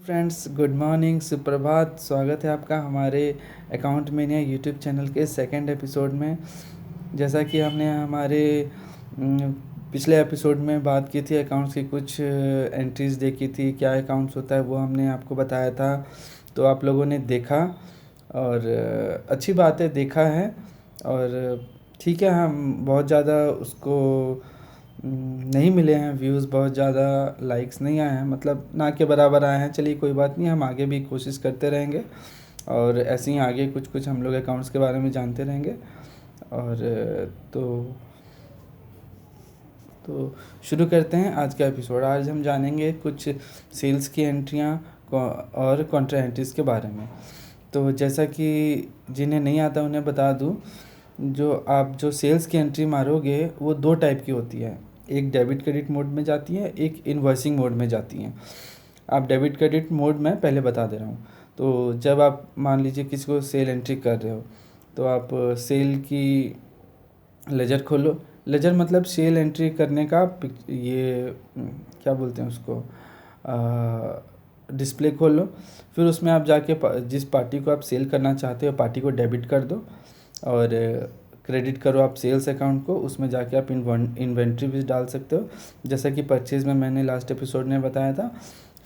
Friends, good morning, सुप्रभात। स्वागत है आपका हमारे अकाउंट मेनिया यूट्यूब चैनल के सेकंड एपिसोड में। जैसा कि हमने हमारे पिछले एपिसोड में बात की थी, अकाउंट्स की कुछ एंट्रीज़ देखी थी, क्या अकाउंट्स होता है वो हमने आपको बताया था। तो आप लोगों ने देखा और अच्छी बात है, देखा है। और ठीक है, हम बहुत ज़्यादा उसको नहीं मिले हैं व्यूज़, बहुत ज़्यादा लाइक्स नहीं आए हैं, मतलब ना के बराबर आए हैं। चलिए कोई बात नहीं, हम आगे भी कोशिश करते रहेंगे और ऐसे ही आगे कुछ कुछ हम लोग अकाउंट्स के बारे में जानते रहेंगे। और तो शुरू करते हैं आज का एपिसोड। आज हम जानेंगे कुछ सेल्स की एंट्रियाँ और कॉन्ट्रा एंट्रीज़ के बारे में। तो जैसा कि जिन्हें नहीं आता उन्हें बता दूं, जो सेल्स की एंट्री मारोगे वो दो टाइप की होती है। एक डेबिट क्रेडिट मोड में जाती है, एक इनवॉइसिंग मोड में जाती हैं। आप डेबिट क्रेडिट मोड में पहले बता दे रहा हूँ। तो जब आप मान लीजिए किसी को सेल एंट्री कर रहे हो, तो आप सेल की लेजर खोलो। लेजर मतलब सेल एंट्री करने का ये क्या बोलते हैं उसको, डिस्प्ले खोल लो। फिर उसमें आप जाके जिस पार्टी को आप सेल करना चाहते हो पार्टी को डेबिट कर दो और क्रेडिट करो आप सेल्स अकाउंट को। उसमें जाके आप इन्वेंट्री भी डाल सकते हो, जैसा कि परचेज़ में मैंने लास्ट एपिसोड में बताया था।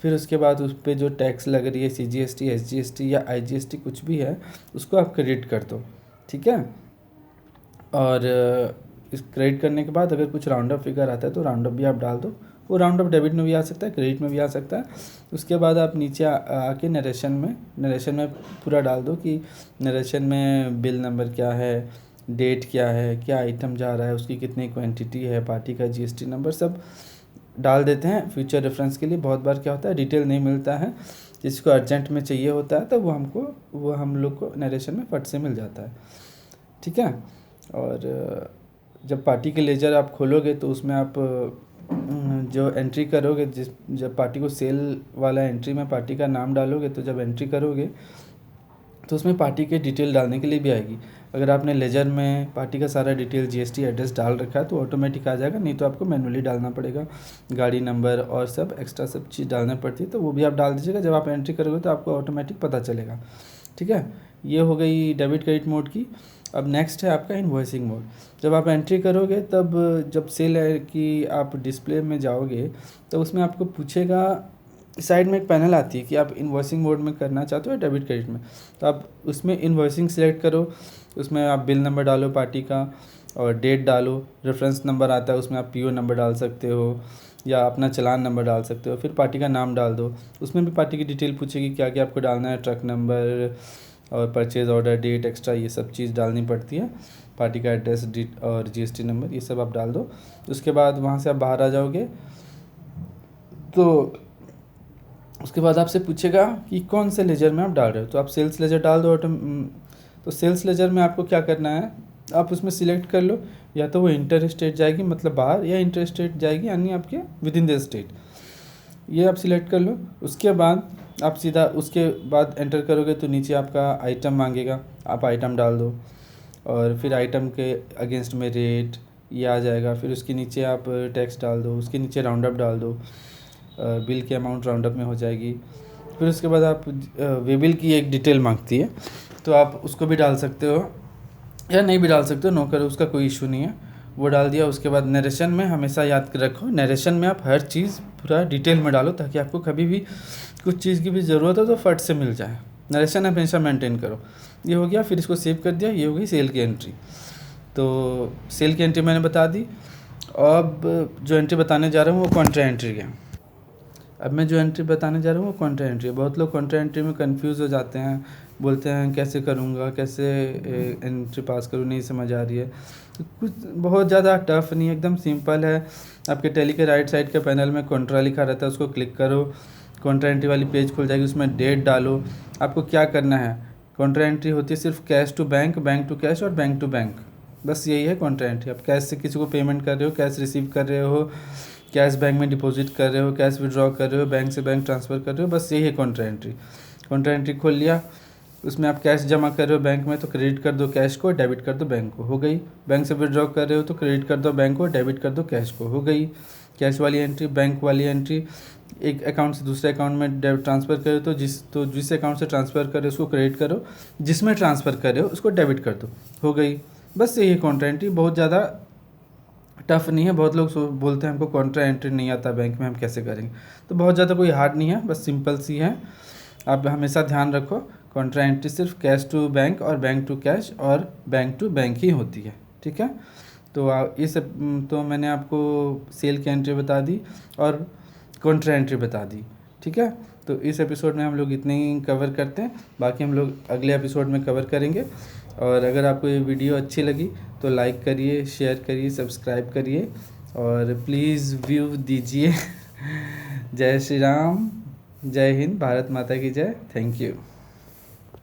फिर उसके बाद उस पर जो टैक्स लग रही है, CGST, SGST या IGST कुछ भी है, उसको आप क्रेडिट कर दो। ठीक है। और इस क्रेडिट करने के बाद अगर कुछ राउंड अप फिगर आता है तो राउंड अप भी आप डाल दो। वो राउंड अप डेबिट में भी आ सकता है, क्रेडिट में भी आ सकता है। उसके बाद आप नीचे आके नरेशन में पूरा डाल दो कि नरेशन में बिल नंबर क्या है, डेट क्या है, क्या आइटम जा रहा है, उसकी कितनी क्वांटिटी है, पार्टी का GST नंबर, सब डाल देते हैं फ्यूचर रेफरेंस के लिए। बहुत बार क्या होता है, डिटेल नहीं मिलता है, जिसको अर्जेंट में चाहिए होता है तो वो हम लोग को नरेशन में फट से मिल जाता है। ठीक है। और जब पार्टी के लेजर आप खोलोगे तो उसमें आप जो एंट्री करोगे, जब पार्टी को सेल वाला एंट्री में पार्टी का नाम डालोगे, तो जब एंट्री करोगे तो उसमें पार्टी के डिटेल डालने के लिए भी आएगी। अगर आपने लेजर में पार्टी का सारा डिटेल GST एड्रेस डाल रखा है तो ऑटोमेटिक आ जाएगा, नहीं तो आपको मैनुअली डालना पड़ेगा। गाड़ी नंबर और सब एक्स्ट्रा सब चीज़ डालना पड़ती है, तो वो भी आप डाल दीजिएगा। जब आप एंट्री करोगे तो आपको ऑटोमेटिक पता चलेगा। ठीक है। ये हो गई डेबिट क्रेडिट मोड की। अब नेक्स्ट है आपका इनवॉइसिंग मोड। जब आप एंट्री करोगे तब जब सेल की आप डिस्प्ले में जाओगे तो उसमें आपको पूछेगा, साइड में एक पैनल आती है कि आप इनवॉइसिंग मोड में करना चाहते हो या डेबिट क्रेडिट में। तो आप उसमें इनवॉइसिंग सेलेक्ट करो। उसमें आप बिल नंबर डालो पार्टी का और डेट डालो। रेफरेंस नंबर आता है, उसमें आप PO नंबर डाल सकते हो या अपना चालान नंबर डाल सकते हो। फिर पार्टी का नाम डाल दो। उसमें भी पार्टी की डिटेल पूछेगी क्या क्या आपको डालना है, ट्रक नंबर और परचेज़ ऑर्डर डेट एक्स्ट्रा, ये सब चीज़ डालनी पड़ती है। पार्टी का एड्रेस और GST नंबर, ये सब आप डाल दो। उसके बाद वहाँ से आप बाहर आ जाओगे तो उसके बाद आपसे पूछेगा कि कौन से लेजर में आप डाल रहे हो। तो आप सेल्स लेजर डाल दो। तो सेल्स लेजर में आपको क्या करना है, आप उसमें सिलेक्ट कर लो, या तो वो इंटर स्टेट जाएगी मतलब बाहर, या इंटर स्टेट जाएगी यानी आपके विद इन द स्टेट। ये आप सिलेक्ट कर लो। उसके बाद आप सीधा उसके बाद एंटर करोगे तो नीचे आपका आइटम मांगेगा, आप आइटम डाल दो और फिर आइटम के अगेंस्ट में रेट ये आ जाएगा। फिर उसके नीचे आप टैक्स डाल दो, उसके नीचे राउंड अप डाल दो, बिल की अमाउंट राउंड अप में हो जाएगी। फिर उसके बाद आप वे बिल की एक डिटेल मांगती है, तो आप उसको भी डाल सकते हो या नहीं भी डाल सकते हो, नो करो, उसका कोई इशू नहीं है। वो डाल दिया। उसके बाद नरेशन में हमेशा याद रखो, नरेशन में आप हर चीज़ पूरा डिटेल में डालो ताकि आपको कभी भी कुछ चीज़ की भी ज़रूरत हो तो फट से मिल जाए। नरेशन हमेशा मेंटेन करो। ये हो गया। फिर इसको सेव कर दिया। ये हो गई सेल की एंट्री। तो सेल की एंट्री मैंने बता दी। अब जो एंट्री बताने जा रहा हूँ वो कॉन्ट्रा एंट्री है। अब मैं जो एंट्री बताने जा रहा हूँ वो कॉन्ट्रा एंट्री है। बहुत लोग कॉन्ट्रा एंट्री में कंफ्यूज हो जाते हैं, बोलते हैं कैसे करूँगा, कैसे एंट्री पास करूँ, नहीं समझ आ रही है। तो कुछ बहुत ज़्यादा टफ नहीं है, एकदम सिंपल है। आपके टैली के राइट साइड के पैनल में कॉन्ट्रा लिखा रहता है, उसको क्लिक करो, कॉन्ट्रा एंट्री वाली पेज खुल जाएगी। उसमें डेट डालो। आपको क्या करना है, कॉन्ट्रा एंट्री होती है सिर्फ cash to bank, bank to cash और बैंक टू बैंक, बस यही है कॉन्ट्रा एंट्री। आप कैश से किसी को पेमेंट कर रहे हो, कैश रिसीव कर रहे हो, कैश बैंक में डिपॉजिट कर रहे हो, कैश विड्रॉ कर रहे हो, बैंक से बैंक ट्रांसफ़र कर रहे हो, बस यही है कॉन्ट्रा एंट्री। कॉन्ट्रा एंट्री खोल लिया। उसमें आप कैश जमा कर रहे हो बैंक में तो क्रेडिट कर दो कैश को, डेबिट कर दो बैंक को, हो गई। बैंक से विड्रॉ कर रहे हो तो क्रेडिट कर दो बैंक को, डेबिट कर दो कैश को, हो गई कैश वाली एंट्री। बैंक वाली एंट्री एक अकाउंट से दूसरे अकाउंट में ट्रांसफ़र करो तो जिस अकाउंट से ट्रांसफ़र करे उसको क्रेडिट करो, जिसमें ट्रांसफ़र करे उसको डेबिट कर दो, हो गई। बस यही है कॉन्ट्रा एंट्री, बहुत ज़्यादा टफ नहीं है। बहुत लोग बोलते हैं हमको कॉन्ट्रा एंट्री नहीं आता बैंक में, हम कैसे करेंगे, तो बहुत ज़्यादा कोई हार्ड नहीं है, बस सिंपल सी है। आप हमेशा ध्यान रखो कॉन्ट्रा एंट्री सिर्फ कैश टू बैंक और बैंक टू कैश और बैंक टू बैंक ही होती है, ठीक है। तो तो मैंने आपको सेल की एंट्री बता दी और कॉन्ट्रा एंट्री बता दी, ठीक है। तो इस एपिसोड में हम लोग इतने ही कवर करते हैं, बाकी हम लोग अगले एपिसोड में कवर करेंगे। और अगर आपको ये वीडियो अच्छी लगी तो लाइक करिए, शेयर करिए, सब्सक्राइब करिए और प्लीज़ व्यू दीजिए। जय श्री राम, जय हिंद, भारत माता की जय, थैंक यू।